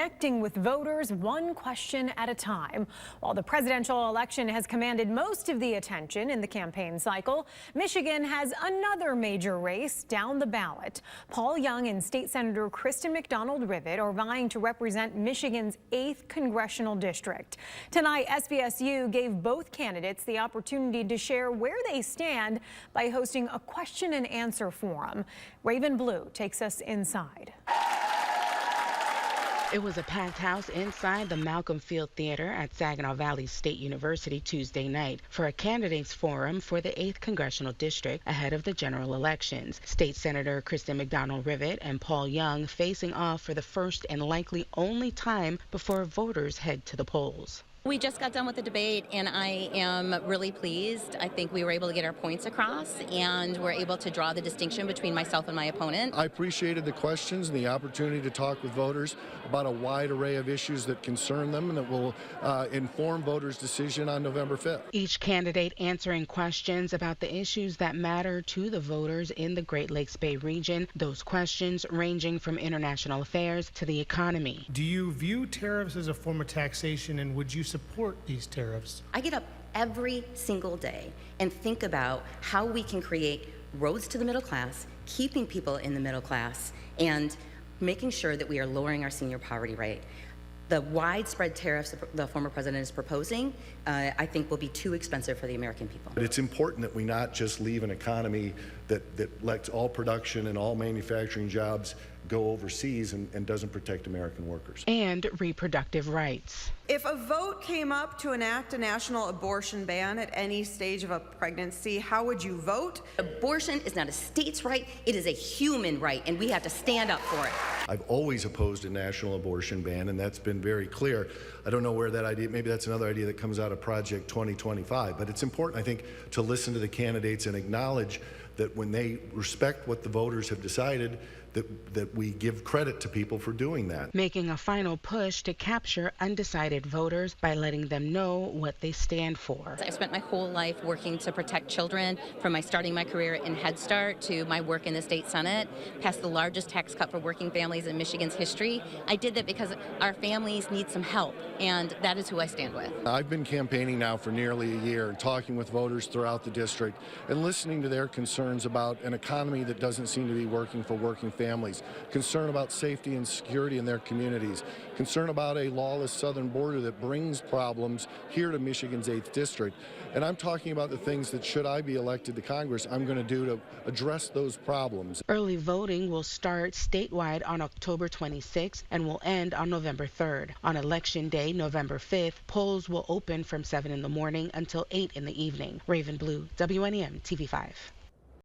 Connecting with voters one question at a time. While the presidential election has commanded most of the attention in the campaign cycle, Michigan has another major race down the ballot. Paul Young and State Senator Kristen McDonald-Rivet are vying to represent Michigan's 8th congressional district. Tonight, SVSU gave both candidates the opportunity to share where they stand by hosting a question and answer forum. Raven Blue takes us inside. It was a packed house inside the Malcolm Field Theater at Saginaw Valley State University Tuesday night for a candidates forum for the 8th Congressional District ahead of the general elections. State Senator Kristen McDonald-Rivet and Paul Young facing off for the first and likely only time before voters head to the polls. We just got done with the debate, and I am really pleased. I think we were able to get our points across, and we're able to draw the distinction between myself and my opponent. I appreciated the questions and the opportunity to talk with voters about a wide array of issues that concern them and that will inform voters' decision on November 5th. Each candidate answering questions about the issues that matter to the voters in the Great Lakes Bay region, those questions ranging from international affairs to the economy. Do you view tariffs as a form of taxation, and would you support these tariffs? I get up every single day and think about how we can create roads to the middle class, keeping people in the middle class, and making sure that we are lowering our senior poverty rate. The widespread tariffs the former president is proposing, I think, will be too expensive for the American people. But it's important that we not just leave an economy that lets all production and all manufacturing jobs go overseas and doesn't protect American workers. And reproductive rights. If a vote came up to enact a national abortion ban at any stage of a pregnancy, how would you vote? Abortion is not a state's right, it is a human right, and we have to stand up for it. I've always opposed a national abortion ban, and that's been very clear. I don't know where that idea, maybe that's another idea that comes out of Project 2025, but it's important, I think, to listen to the candidates and acknowledge that when they respect what the voters have decided, that we give credit to people for doing that. Making a final push to capture undecided voters by letting them know what they stand for. I spent my whole life working to protect children, from starting my career in Head Start to my work in the state Senate, passed the largest tax cut for working families in Michigan's history. I did that because our families need some help, and that is who I stand with. I've been campaigning now for nearly a year, talking with voters throughout the district and listening to their concerns about an economy that doesn't seem to be working for working families, concern about safety and security in their communities, concern about a lawless southern border that brings problems here to Michigan's 8th district. And I'm talking about the things that, should I be elected to Congress, I'm going to do to address those problems. Early voting will start statewide on October 26th and will end on November 3rd. On Election Day, November 5th, polls will open from 7 in the morning until 8 in the evening. Raven Blue, WNEM TV5.